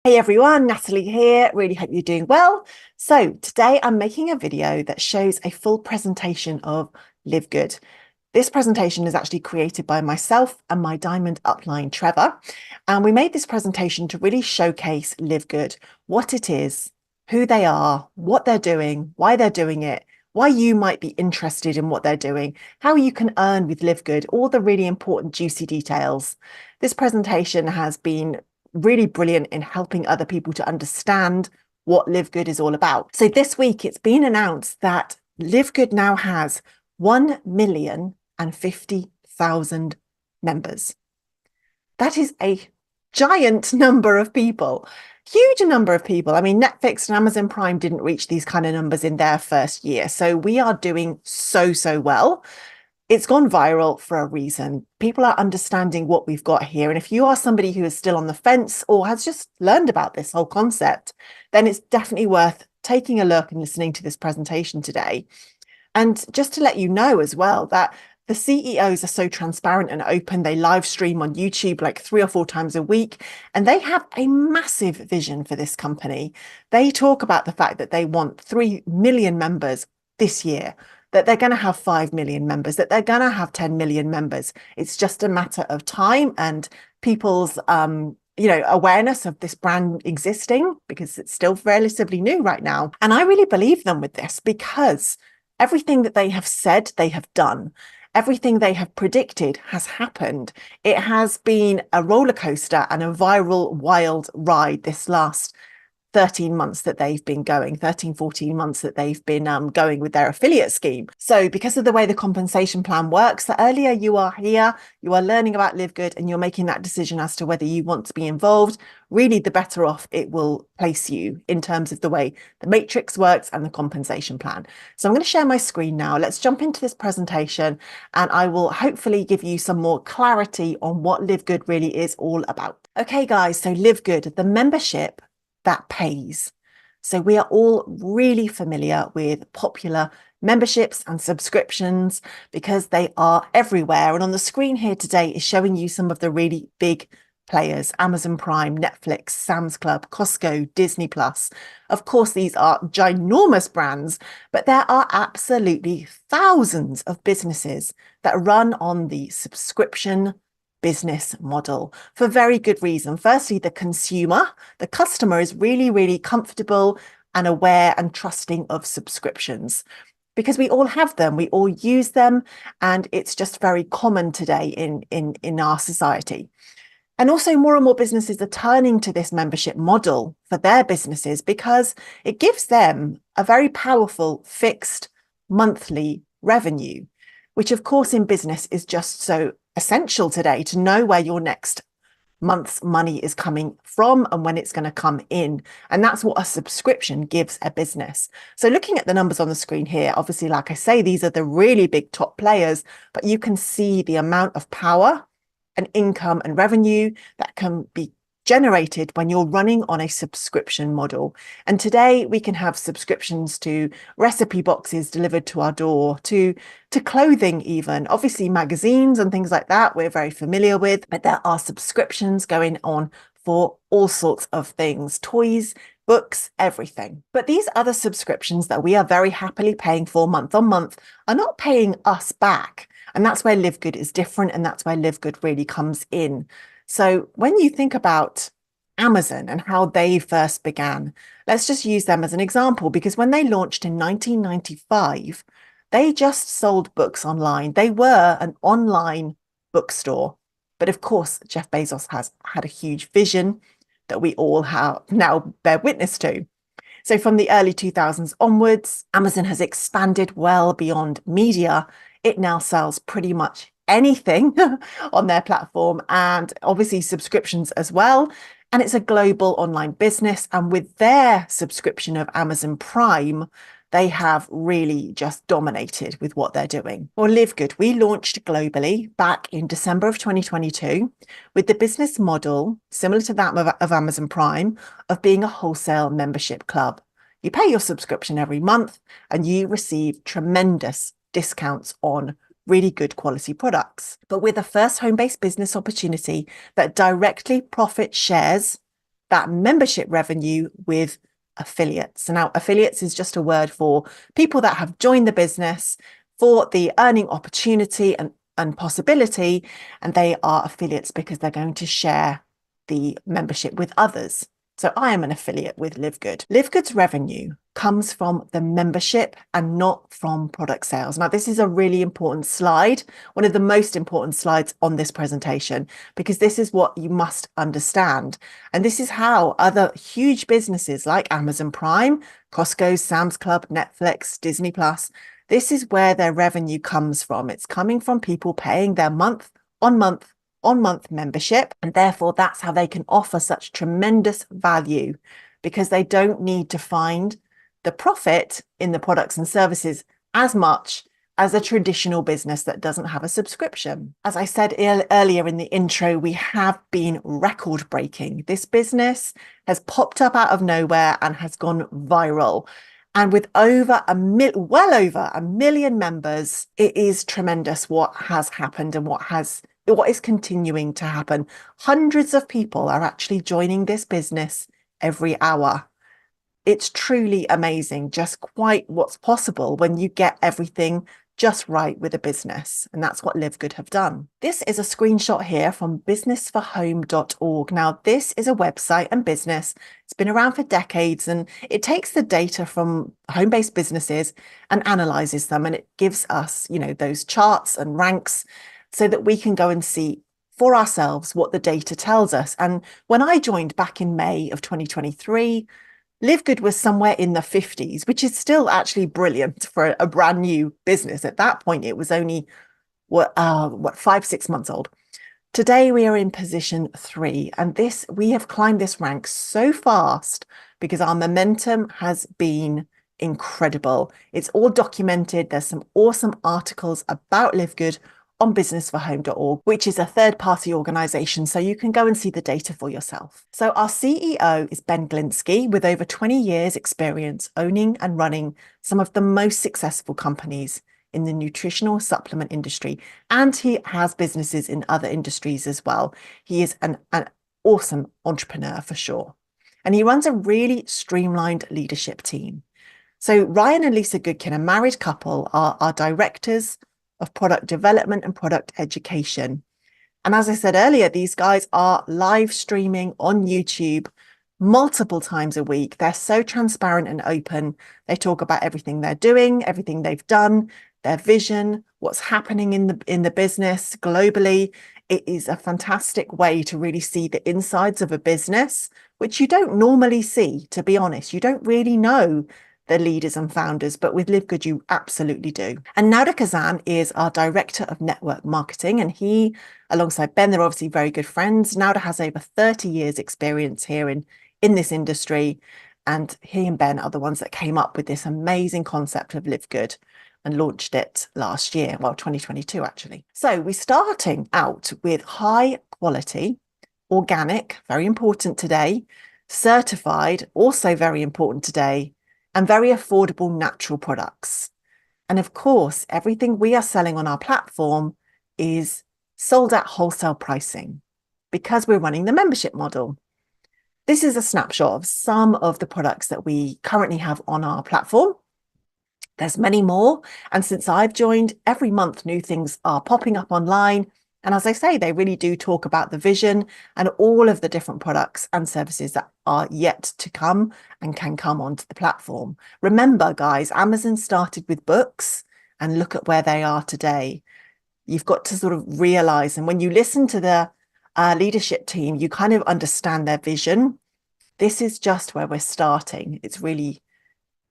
Hey everyone, Natalie here. Really hope you're doing well. So today I'm making a video that shows a full presentation of Live Good. This presentation is actually created by myself and my diamond upline, Trevor. And we made this presentation to really showcase Live Good, what it is, who they are, what they're doing, why they're doing it, why you might be interested in what they're doing, how you can earn with Live Good, all the really important juicy details. This presentation has been really brilliant in helping other people to understand what Live Good is all about. So this week it's been announced that Live Good now has 1,050,000 members. That is a giant number of people, huge number of people. I mean, Netflix and Amazon Prime didn't reach these kind of numbers in their first year. So we are doing so well. It's gone viral for a reason. People are understanding what we've got here. And if you are somebody who is still on the fence or has just learned about this whole concept, then it's definitely worth taking a look and listening to this presentation today. And just to let you know as well that the CEOs are so transparent and open. They live stream on YouTube like 3 or 4 times a week, and they have a massive vision for this company. They talk about the fact that they want 3 million members this year, that they're going to have 5 million members, that they're going to have 10 million members. It's just a matter of time and people's awareness of this brand existing, because it's still relatively new right now. And I really believe them with this, because everything that they have said, they have done. Everything they have predicted has happened. It has been a roller coaster and a viral, wild ride this last 13 months that they've been going, 13, 14 months that they've been going with their affiliate scheme. So because of the way the compensation plan works, the earlier you are here, you are learning about Live Good and you're making that decision as to whether you want to be involved, really the better off it will place you in terms of the way the matrix works and the compensation plan. So I'm going to share my screen now. Let's jump into this presentation and I will hopefully give you some more clarity on what Live Good really is all about. Okay, guys, so Live Good, the membership that pays. So we are all really familiar with popular memberships and subscriptions because they are everywhere. And on the screen here today is showing you some of the really big players: Amazon Prime, Netflix, Sam's Club, Costco, Disney Plus. Of course, these are ginormous brands, but there are absolutely thousands of businesses that run on the subscription business model for very good reason. Firstly, the customer is really comfortable and aware and trusting of subscriptions because we all have them, we all use them, and it's just very common today in our society. And also more and more businesses are turning to this membership model for their businesses because it gives them a very powerful fixed monthly revenue, which of course in business is just so essential today to know where your next month's money is coming from and when it's going to come in. And that's what a subscription gives a business. So looking at the numbers on the screen here, obviously, like I say, these are the really big top players, but you can see the amount of power and income and revenue that can be generated when you're running on a subscription model. And today we can have subscriptions to recipe boxes delivered to our door, to clothing even, obviously magazines and things like that we're very familiar with, but there are subscriptions going on for all sorts of things: toys, books, everything. But these other subscriptions that we are very happily paying for month on month are not paying us back. And that's where Live Good is different, and that's where Live Good really comes in. So when you think about Amazon and how they first began, let's just use them as an example, because when they launched in 1995, they just sold books online. They were an online bookstore. But of course, Jeff Bezos has had a huge vision that we all have now bear witness to. So from the early 2000s onwards, Amazon has expanded well beyond media. It now sells pretty much anything on their platform, and obviously subscriptions as well. And it's a global online business. And with their subscription of Amazon Prime, they have really just dominated with what they're doing. For Live Good, we launched globally back in December of 2022 with the business model similar to that of Amazon Prime, of being a wholesale membership club. You pay your subscription every month and you receive tremendous discounts on really good quality products. But with a first home-based business opportunity that directly profit shares that membership revenue with affiliates. So now affiliates is just a word for people that have joined the business for the earning opportunity and possibility, and they are affiliates because they're going to share the membership with others. So I am an affiliate with LIVEGOOD. LIVEGOOD's revenue comes from the membership and not from product sales. Now, this is a really important slide, one of the most important slides on this presentation, because this is what you must understand. And this is how other huge businesses like Amazon Prime, Costco, Sam's Club, Netflix, Disney Plus, this is where their revenue comes from. It's coming from people paying their month-on-month membership, and therefore that's how they can offer such tremendous value, because they don't need to find the profit in the products and services as much as a traditional business that doesn't have a subscription. As I said earlier in the intro, we have been record breaking. This business has popped up out of nowhere and has gone viral. And with well over a million members, it is tremendous what has happened and what is continuing to happen. Hundreds of people are actually joining this business every hour. It's truly amazing just quite what's possible when you get everything just right with a business. And that's what LIVEGOOD have done. This is a screenshot here from businessforhome.org. Now, this is a website and business. It's been around for decades, and it takes the data from home-based businesses and analyzes them. And it gives us, those charts and ranks so that we can go and see for ourselves what the data tells us. And when I joined back in May of 2023, LIVEGOOD was somewhere in the 50s, which is still actually brilliant for a brand new business. At that point, it was only 5-6 months old. Today, we are in position 3, and we have climbed this rank so fast because our momentum has been incredible. It's all documented. There's some awesome articles about LIVEGOOD on businessforhome.org, which is a third-party organization, so you can go and see the data for yourself. So our CEO is Ben Glinsky, with over 20 years experience owning and running some of the most successful companies in the nutritional supplement industry, and he has businesses in other industries as well. He is an awesome entrepreneur for sure, and he runs a really streamlined leadership team. So Ryan and Lisa Goodkin, a married couple, are our directors of product development and product education. And as I said earlier, these guys are live streaming on YouTube multiple times a week. They're so transparent and open. They talk about everything they're doing, everything they've done, their vision, what's happening in the business globally. It is a fantastic way to really see the insides of a business, which you don't normally see, to be honest. You don't really know the leaders and founders, but with LIVEGOOD, you absolutely do. And Nauda Kazan is our director of network marketing, and he, alongside Ben, they're obviously very good friends. Nauda has over 30 years experience here in this industry, and he and Ben are the ones that came up with this amazing concept of LIVEGOOD and launched it last year, well, 2022 actually. So we're starting out with high quality, organic, very important today, certified, also very important today, and very affordable natural products. And of course, everything we are selling on our platform is sold at wholesale pricing because we're running the membership model. This is a snapshot of some of the products that we currently have on our platform. There's many more. And since I've joined, every month new things are popping up online. And as I say, they really do talk about the vision and all of the different products and services that are yet to come and can come onto the platform. Remember, guys, Amazon started with books, and look at where they are today. You've got to sort of realize, and when you listen to the leadership team, you kind of understand their vision. This is just where we're starting. It's really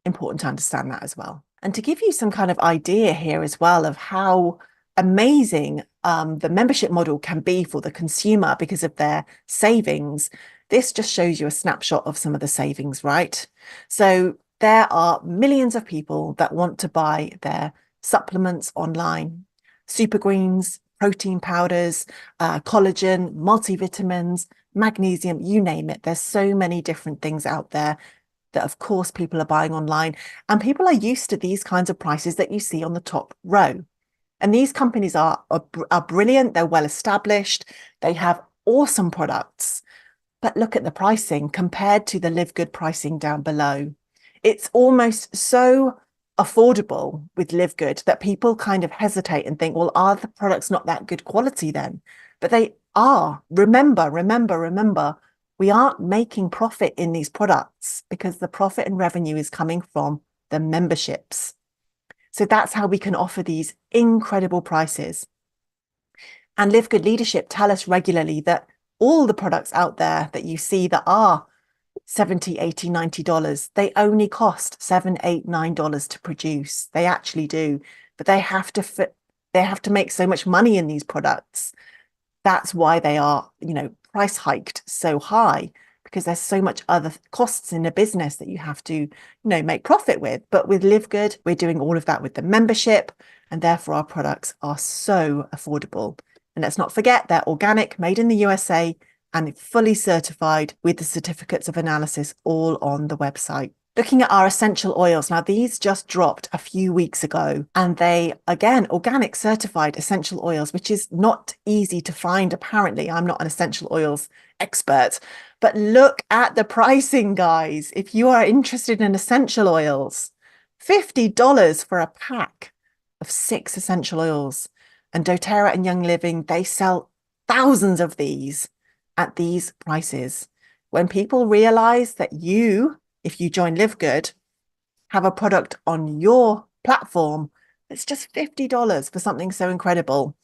important to understand that as well. And to give you some kind of idea here as well of how amazing the membership model can be for the consumer because of their savings. This just shows you a snapshot of some of the savings, right? So there are millions of people that want to buy their supplements online, super greens, protein powders, collagen, multivitamins, magnesium, you name it. There's so many different things out there that of course people are buying online, and people are used to these kinds of prices that you see on the top row. And these companies are brilliant. They're well established. They have awesome products. But look at the pricing compared to the Live Good pricing down below. It's almost so affordable with Live Good that people kind of hesitate and think, well, are the products not that good quality then? But they are. Remember, we aren't making profit in these products because the profit and revenue is coming from the memberships. So that's how we can offer these incredible prices. And Live Good leadership tell us regularly that all the products out there that you see that are $70, $80, $90, they only cost $7, $8, $9 to produce. They actually do, but they have to make so much money in these products. That's why they are, price hiked so high, because there's so much other costs in a business that you have to, make profit with. But with Live Good, we're doing all of that with the membership, and therefore our products are so affordable. And let's not forget, they're organic, made in the USA, and fully certified with the certificates of analysis all on the website. Looking at our essential oils, now these just dropped a few weeks ago, and they, again, organic certified essential oils, which is not easy to find apparently. I'm not an essential oils expert, but look at the pricing, guys. If you are interested in essential oils, $50 for a pack of 6 essential oils. And doTERRA and Young Living, they sell thousands of these at these prices. When people realize that you, if you join Live Good, have a product on your platform that's just $50 for something so incredible,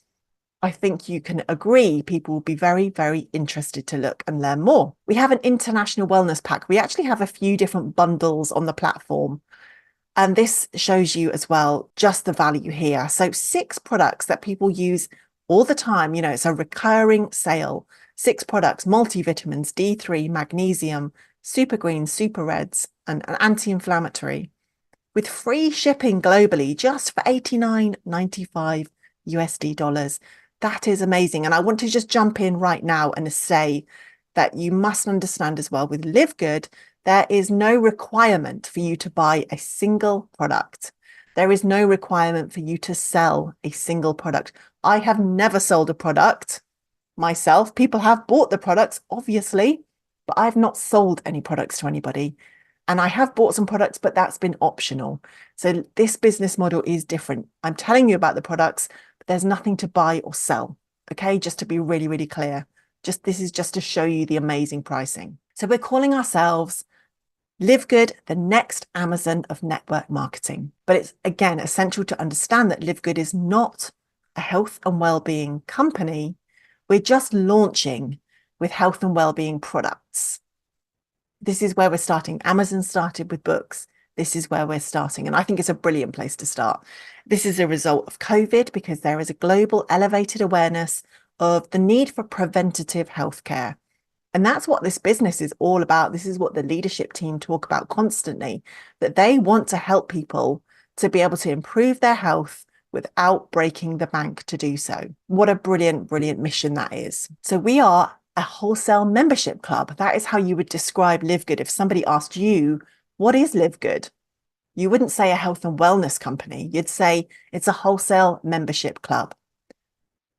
I think you can agree people will be very, very interested to look and learn more. We have an international wellness pack. We actually have a few different bundles on the platform. And this shows you as well just the value here. So 6 products that people use all the time. It's a recurring sale. 6 products, multivitamins, D3, magnesium, super greens, super reds, and an anti-inflammatory, with free shipping globally just for $89.95 USD. That is amazing. And I want to just jump in right now and say that you must understand as well with Live Good, there is no requirement for you to buy a single product. There is no requirement for you to sell a single product. I have never sold a product myself. People have bought the products, obviously, but I've not sold any products to anybody. And I have bought some products, but that's been optional. So this business model is different. I'm telling you about the products, but there's nothing to buy or sell. Okay, just to be really, really clear. This is just to show you the amazing pricing. So we're calling ourselves Live Good, the next Amazon of network marketing. But it's, again, essential to understand that Live Good is not a health and well-being company. We're just launching with health and well-being products. This is where we're starting. Amazon started with books. This is where we're starting. And I think it's a brilliant place to start. This is a result of COVID because there is a global elevated awareness of the need for preventative healthcare. And that's what this business is all about. This is what the leadership team talk about constantly, that they want to help people to be able to improve their health without breaking the bank to do so. What a brilliant, brilliant mission that is. So we are a wholesale membership club. That is how you would describe Live Good. If somebody asked you, what is Live Good? You wouldn't say a health and wellness company. You'd say it's a wholesale membership club.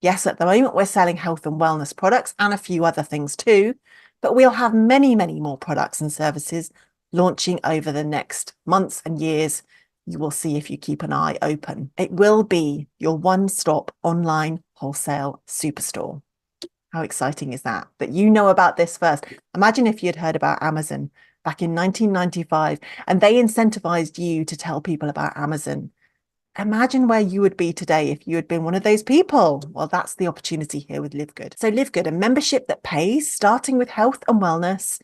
Yes, at the moment, we're selling health and wellness products and a few other things too, but we'll have many, many more products and services launching over the next months and years. You will see if you keep an eye open. It will be your one-stop online wholesale superstore. How exciting is that? That you know about this first. Imagine if you'd heard about Amazon back in 1995 and they incentivized you to tell people about Amazon. Imagine where you would be today if you had been one of those people. Well, that's the opportunity here with Live Good. So Live Good, a membership that pays, starting with health and wellness.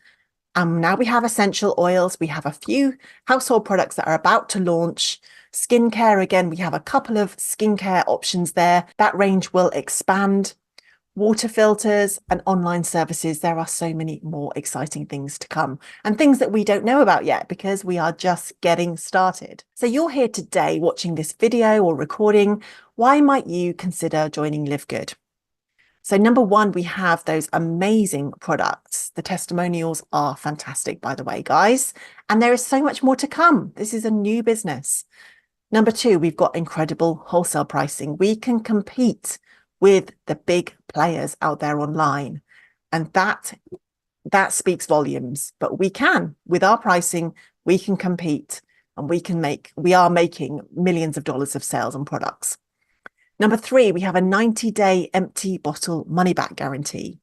Now we have essential oils. We have a few household products that are about to launch. Skincare, again, we have a couple of skincare options there. That range will expand. Water filters and online services. There are so many more exciting things to come and things that we don't know about yet because we are just getting started. So you're here today watching this video or recording. Why might you consider joining Live Good? So number one, we have those amazing products. The testimonials are fantastic, by the way, guys. And there is so much more to come. This is a new business. Number two, we've got incredible wholesale pricing. We can compete with the big players out there online. And that that speaks volumes, but we can, with our pricing, we can compete and we are making millions of dollars of sales on products. Number 3, we have a 90-day empty bottle money back guarantee.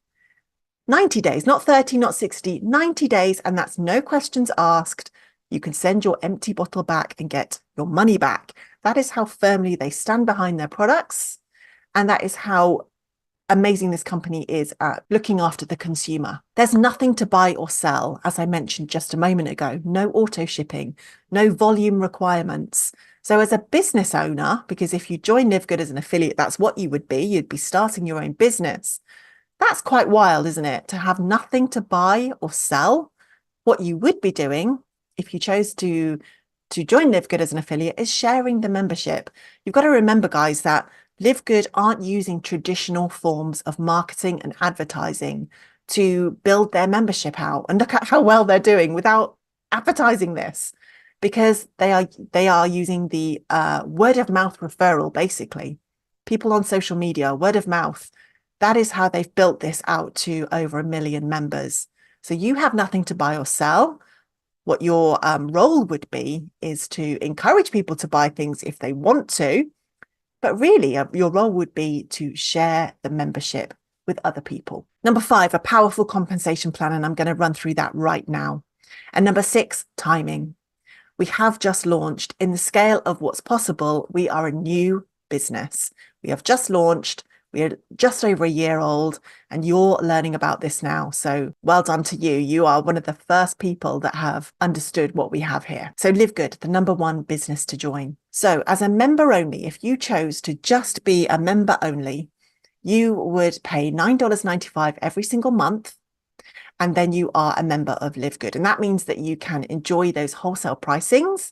90 days, not 30, not 60, 90 days. And that's no questions asked. You can send your empty bottle back and get your money back. That is how firmly they stand behind their products. And that is how amazing this company is at looking after the consumer. There's nothing to buy or sell, as I mentioned just a moment ago. No auto shipping, no volume requirements. So as a business owner, because if you join LIVEGOOD as an affiliate, that's what you would be. You'd be starting your own business. That's quite wild, isn't it? To have nothing to buy or sell. What you would be doing if you chose to join LIVEGOOD as an affiliate is sharing the membership. You've got to remember, guys, that LIVEGOOD aren't using traditional forms of marketing and advertising to build their membership out. And look at how well they're doing without advertising this, because they are using the word of mouth referral, basically. People on social media, word of mouth. That is how they've built this out to over 1 million members. So you have nothing to buy or sell. What your role would be is to encourage people to buy things if they want to. But really, your role would be to share the membership with other people. Number 5, a powerful compensation plan. And I'm going to run through that right now. And number 6, timing. We have just launched. In the scale of what's possible, we are a new business. We have just launched. We are just over a year old, and you're learning about this now. So well done to you. You are one of the first people that have understood what we have here. So LIVEGOOD, the number 1 business to join. So as a member only, if you chose to just be a member only, you would pay $9.95 every single month. And then you are a member of LIVEGOOD. And that means that you can enjoy those wholesale pricings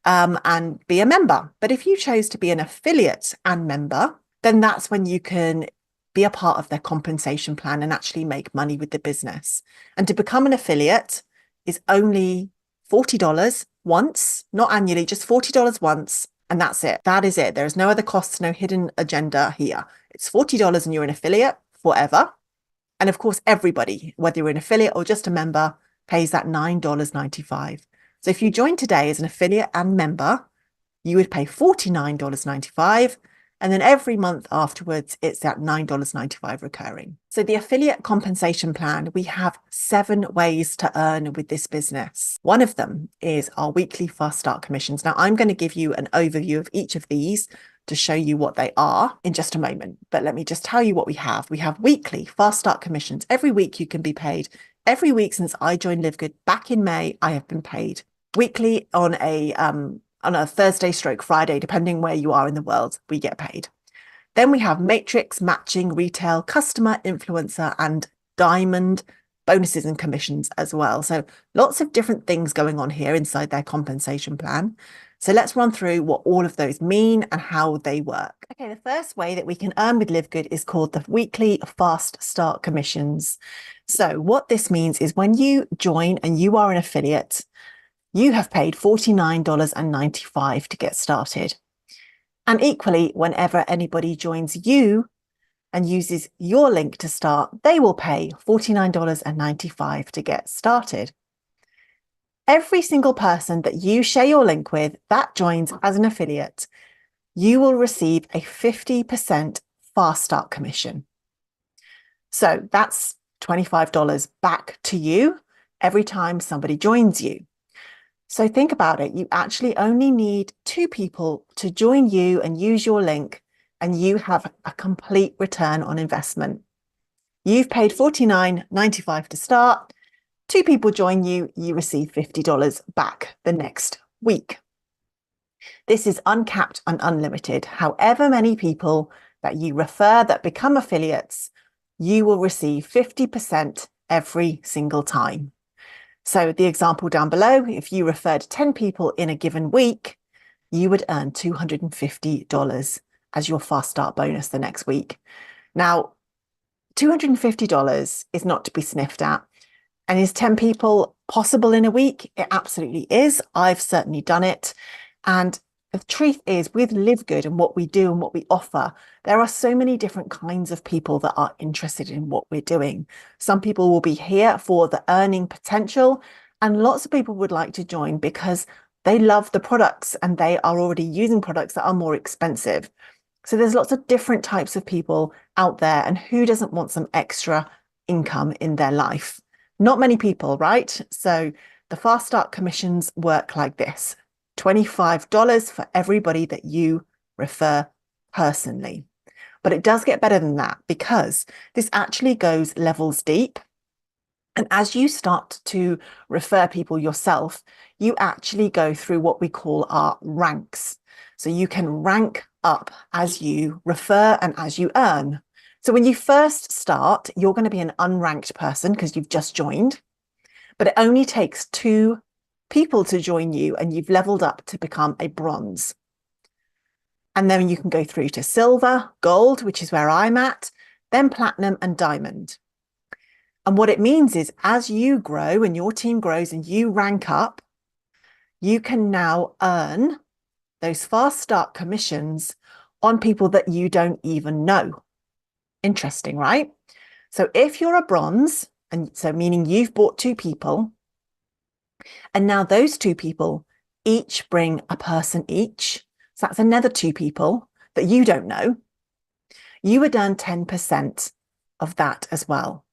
and be a member. But if you chose to be an affiliate and member, then that's when you can be a part of their compensation plan and actually make money with the business. And to become an affiliate is only $40 once, not annually, just $40 once. And that's it. That is it. There is no other costs, no hidden agenda here. It's $40 and you're an affiliate forever. And of course, everybody, whether you're an affiliate or just a member, pays that $9.95. So if you join today as an affiliate and member, you would pay $49.95. And then every month afterwards, it's that $9.95 recurring. So the affiliate compensation plan, we have 7 ways to earn with this business. One of them is our weekly fast start commissions. Now, I'm going to give you an overview of each of these to show you what they are in just a moment. But let me just tell you what we have. We have weekly fast start commissions. Every week you can be paid. Every week since I joined LIVEGOOD back in May, I have been paid weekly on a Thursday/Friday, depending where you are in the world, we get paid. Then we have matrix, matching, retail, customer, influencer, and diamond bonuses and commissions as well. So lots of different things going on here inside their compensation plan. So let's run through what all of those mean and how they work. Okay, the first way that we can earn with LIVEGOOD is called the weekly fast start commissions. So what this means is when you join and you are an affiliate, you have paid $49.95 to get started. And equally, whenever anybody joins you and uses your link to start, they will pay $49.95 to get started. Every single person that you share your link with that joins as an affiliate, you will receive a 50% fast start commission. So that's $25 back to you every time somebody joins you. So think about it. You actually only need 2 people to join you and use your link, and you have a complete return on investment. You've paid $49.95 to start. 2 people join you, you receive $50 back the next week. This is uncapped and unlimited. However many people that you refer that become affiliates, you will receive 50% every single time. So the example down below, if you referred 10 people in a given week, you would earn $250 as your fast start bonus the next week. Now, $250 is not to be sniffed at. And is 10 people possible in a week? It absolutely is. I've certainly done it. And the truth is, with LIVEGOOD and what we do and what we offer, there are so many different kinds of people that are interested in what we're doing. Some people will be here for the earning potential, and lots of people would like to join because they love the products and they are already using products that are more expensive. So there's lots of different types of people out there, and who doesn't want some extra income in their life? Not many people, right? So the Fast Start commissions work like this. $25 for everybody that you refer personally. But it does get better than that, because this actually goes levels deep. And as you start to refer people yourself, you actually go through what we call our ranks. So you can rank up as you refer and as you earn. So when you first start, you're going to be an unranked person because you've just joined, but it only takes 2 people to join you and you've leveled up to become a bronze. And then you can go through to silver, gold, which is where I'm at, then platinum and diamond. And what it means is, as you grow and your team grows and you rank up, you can now earn those Fast Start commissions on people that you don't even know. Interesting, right? So if you're a bronze, and so meaning you've bought 2 people, and now those 2 people each bring a person each, so that's another 2 people that you don't know, you would earn 10% of that as well.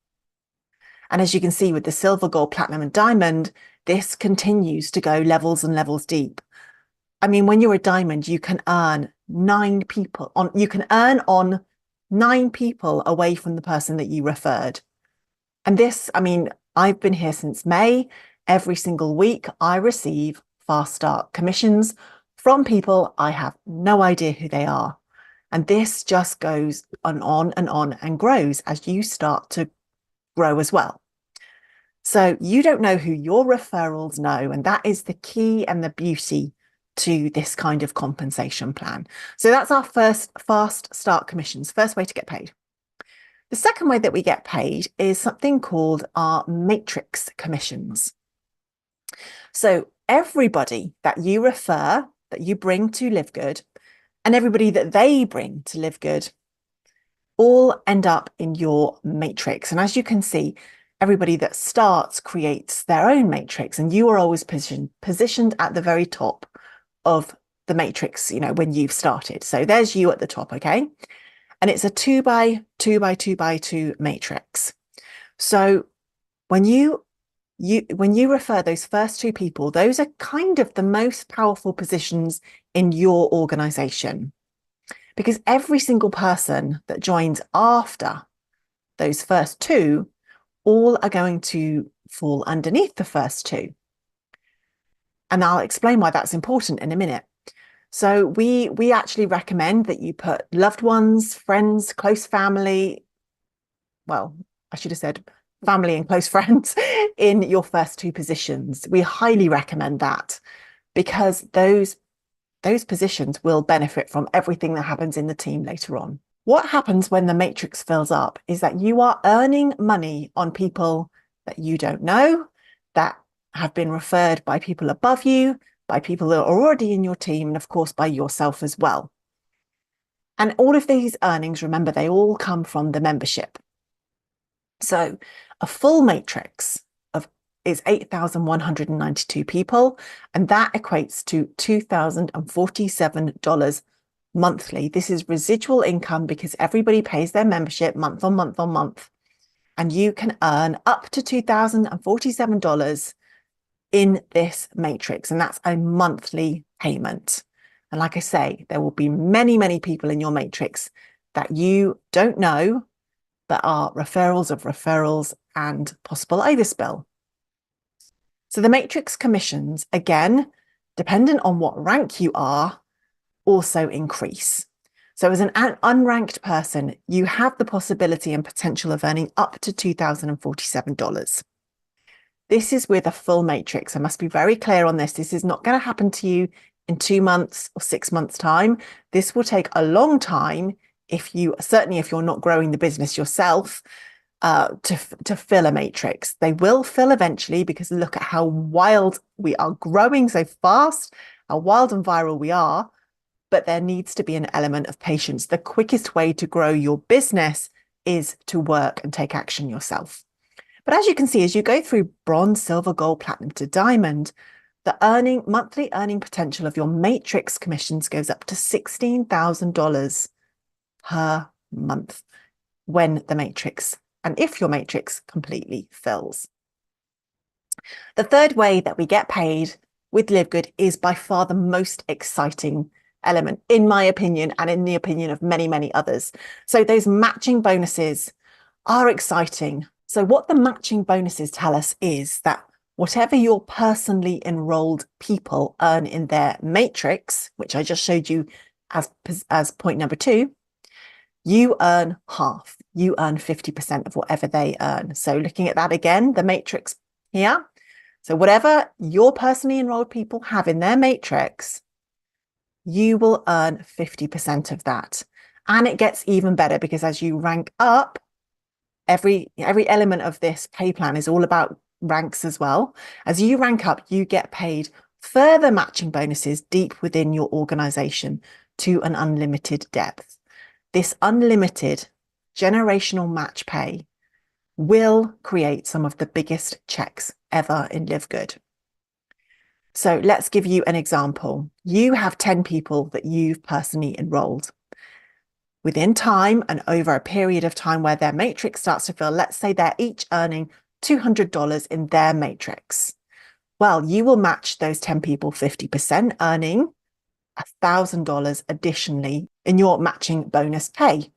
And as you can see with the silver, gold, platinum, and diamond, this continues to go levels and levels deep. I mean, when you're a diamond, you can earn 9 people on, you can earn on 9 people away from the person that you referred. And this, I mean, I've been here since May. Every single week, I receive Fast Start commissions from people I have no idea who they are. And this just goes on and grows as you start to grow as well. So you don't know who your referrals know, and that is the key and the beauty to this kind of compensation plan. So that's our first Fast Start commissions, first way to get paid. The second way that we get paid is something called our matrix commissions. So everybody that you refer, that you bring to LIVEGOOD, and everybody that they bring to LIVEGOOD, all end up in your matrix. And as you can see, everybody that starts creates their own matrix, and you are always positioned at the very top of the matrix, you know, when you've started. So there's you at the top, okay? And it's a 2 by 2 by 2 by 2 matrix. So when you refer those first 2 people, those are kind of the most powerful positions in your organization, because every single person that joins after those first 2, all are going to fall underneath the first 2. And I'll explain why that's important in a minute. So we actually recommend that you put loved ones, friends, close family, well, I should have said family and close friends in your first 2 positions. We highly recommend that, because those positions will benefit from everything that happens in the team later on. What happens when the matrix fills up is that you are earning money on people that you don't know, that have been referred by people above you, by people that are already in your team, and of course by yourself as well. And all of these earnings, remember, they all come from the membership. So a full matrix is 8,192 people, and that equates to $2,047 monthly. This is residual income because everybody pays their membership month on month on month, and you can earn up to $2,047 in this matrix, and that's a monthly payment. And like I say, there will be many, many people in your matrix that you don't know, but are referrals of referrals and possible overspill. So the matrix commissions, again, dependent on what rank you are, also increase. So as an unranked person, you have the possibility and potential of earning up to $2,047. This is with a full matrix. I must be very clear on this. This is not going to happen to you in 2 months or 6 months' time. This will take a long time certainly if you're not growing the business yourself, to fill a matrix. They will fill eventually, because look at how wild we are growing so fast how wild and viral we are, but there needs to be an element of patience. The quickest way to grow your business is to work and take action yourself. But as you can see, as you go through bronze, silver, gold, platinum to diamond, the monthly earning potential of your matrix commissions goes up to $16,000 per month when the matrix, and if your matrix completely fills. The third way that we get paid with LiveGood is by far the most exciting element, in my opinion, and in the opinion of many, many others. So those matching bonuses are exciting. So what the matching bonuses tell us is that whatever your personally enrolled people earn in their matrix, which I just showed you as point number 2, you earn half. You earn 50% of whatever they earn. So looking at that again, the matrix here. So whatever your personally enrolled people have in their matrix, you will earn 50% of that. And it gets even better because as you rank up, every element of this pay plan is all about ranks as well. As you rank up, you get paid further matching bonuses deep within your organization to an unlimited depth. This unlimited generational match pay will create some of the biggest checks ever in LiveGood. So let's give you an example. You have 10 people that you've personally enrolled. Within time and over a period of time where their matrix starts to fill, let's say they're each earning $200 in their matrix. Well, you will match those 10 people 50%, earning $1,000 additionally in your matching bonus pay.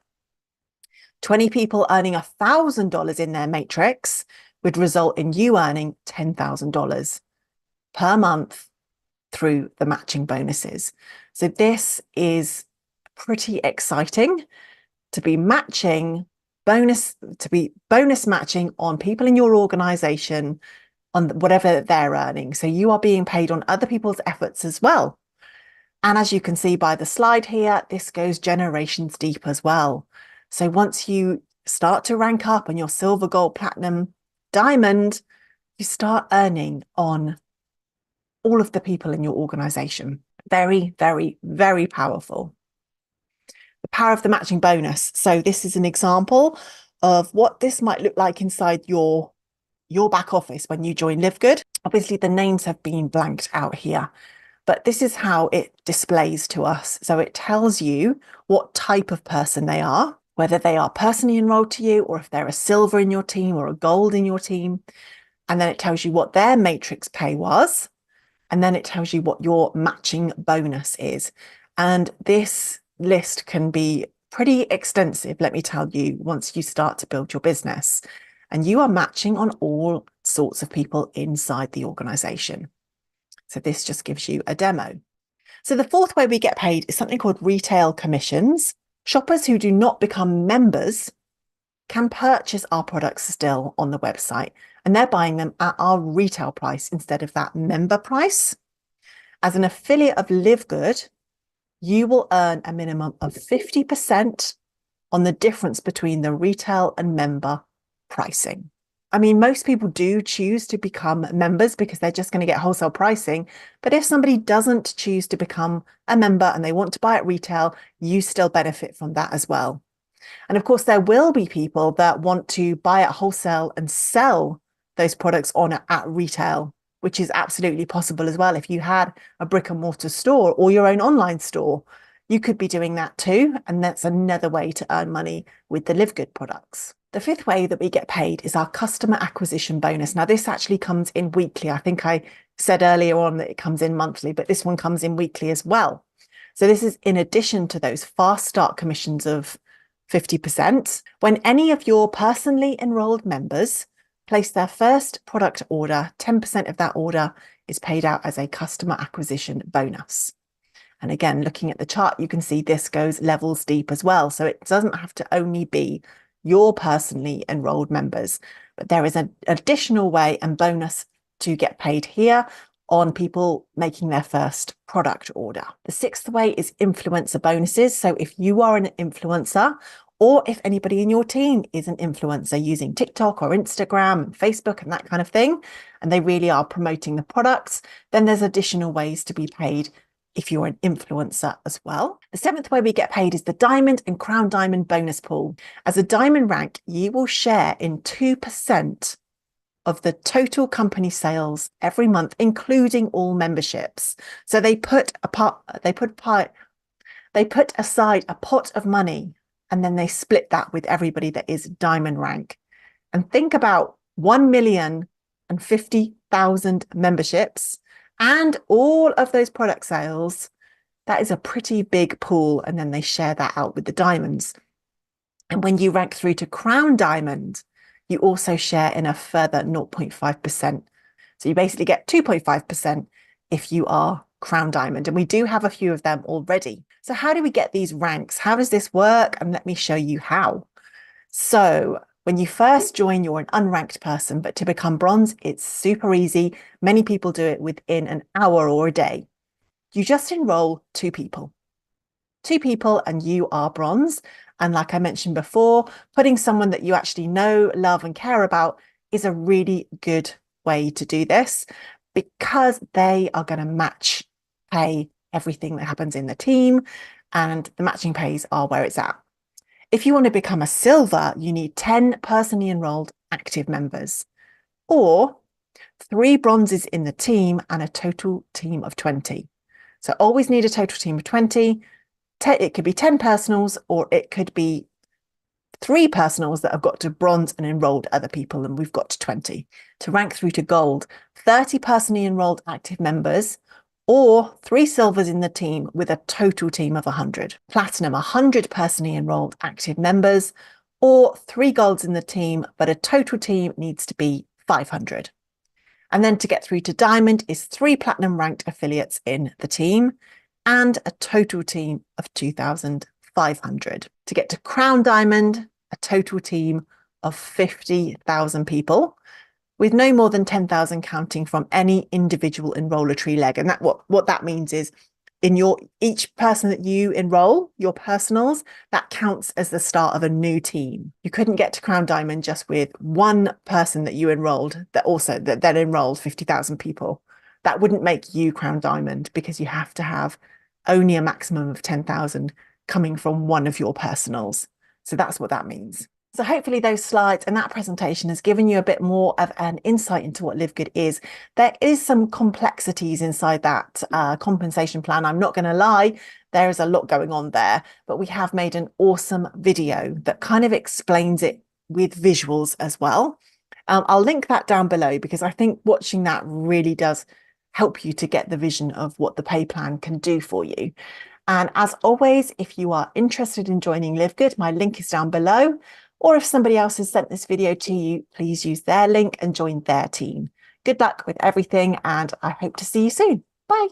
20 people earning $1,000 in their matrix would result in you earning $10,000 per month through the matching bonuses. So this is pretty exciting to be bonus matching on people in your organization on whatever they're earning. So you are being paid on other people's efforts as well. And as you can see by the slide here, this goes generations deep as well. So once you start to rank up on your silver, gold, platinum, diamond, you start earning on all of the people in your organization. Very, very, very powerful. The power of the matching bonus. So this is an example of what this might look like inside your back office when you join LiveGood. Obviously, the names have been blanked out here, but this is how it displays to us. So it tells you what type of person they are, whether they are personally enrolled to you or if they're a silver in your team or a gold in your team. And then it tells you what their matrix pay was. And then it tells you what your matching bonus is. And this list can be pretty extensive, let me tell you, once you start to build your business. And you are matching on all sorts of people inside the organization. So this just gives you a demo. So the fourth way we get paid is something called retail commissions. Shoppers who do not become members can purchase our products still on the website, and they're buying them at our retail price instead of that member price. As an affiliate of LiveGood, you will earn a minimum of 50% on the difference between the retail and member pricing. I mean, most people do choose to become members because they're just going to get wholesale pricing. But if somebody doesn't choose to become a member and they want to buy at retail, you still benefit from that as well. And of course, there will be people that want to buy at wholesale and sell those products on at retail, which is absolutely possible as well. If you had a brick and mortar store or your own online store, you could be doing that too. And that's another way to earn money with the LiveGood products. The fifth way that we get paid is our customer acquisition bonus. Now, this actually comes in weekly. I think I said earlier on that it comes in monthly, but this one comes in weekly as well. So this is in addition to those fast start commissions of 50%. When any of your personally enrolled members place their first product order, 10% of that order is paid out as a customer acquisition bonus. And again, looking at the chart, you can see this goes levels deep as well. So it doesn't have to only be your personally enrolled members, but there is an additional way and bonus to get paid here on people making their first product order. The sixth way is influencer bonuses. So if you are an influencer Or if anybody in your team is an influencer using TikTok or Instagram and Facebook and that kind of thing, and they really are promoting the products, then there's additional ways to be paid if you're an influencer as well. The seventh way we get paid is the Diamond and Crown Diamond bonus pool. As a diamond rank, you will share in 2% of the total company sales every month, including all memberships. So they put aside a pot of money, and then they split that with everybody that is diamond rank. And think about 1,050,000 memberships and all of those product sales. That is a pretty big pool. And then they share that out with the diamonds. And when you rank through to Crown Diamond, you also share in a further 0.5%. So you basically get 2.5% if you are Crown Diamond. And we do have a few of them already. So how do we get these ranks? How does this work? And let me show you how. So when you first join, you're an unranked person, but to become bronze, it's super easy. Many people do it within an hour or a day. You just enroll 2 people. 2 people and you are bronze. And like I mentioned before, putting someone that you actually know, love and care about is a really good way to do this, because they are going to match pay everything that happens in the team, and the matching pays are where it's at. If you want to become a silver, you need 10 personally enrolled active members, or 3 bronzes in the team and a total team of 20. So always need a total team of 20. It could be 10 personals, or it could be 3 personals that have got to bronze and enrolled other people, and we've got to 20. To rank through to gold, 30 personally enrolled active members, or 3 silvers in the team with a total team of 100. Platinum, 100 personally enrolled active members, or 3 golds in the team, but a total team needs to be 500. And then to get through to diamond is 3 platinum ranked affiliates in the team and a total team of 2,500. To get to Crown Diamond, a total team of 50,000 people, with no more than 10,000 counting from any individual enroller tree leg. And that what that means is, in each person that you enroll, your personals, that counts as the start of a new team. You couldn't get to Crown Diamond just with one person that you enrolled that then enrolled 50,000 people. That wouldn't make you Crown Diamond, because you have to have only a maximum of 10,000 coming from one of your personals. So that's what that means. So hopefully those slides and that presentation has given you a bit more of an insight into what LIVEGOOD is. There is some complexities inside that compensation plan. I'm not going to lie, there is a lot going on there, but we have made an awesome video that kind of explains it with visuals as well. I'll link that down below, because I think watching that really does help you to get the vision of what the pay plan can do for you. And as always, if you are interested in joining LIVEGOOD, my link is down below. Or if somebody else has sent this video to you, please use their link and join their team. Good luck with everything, and I hope to see you soon. Bye.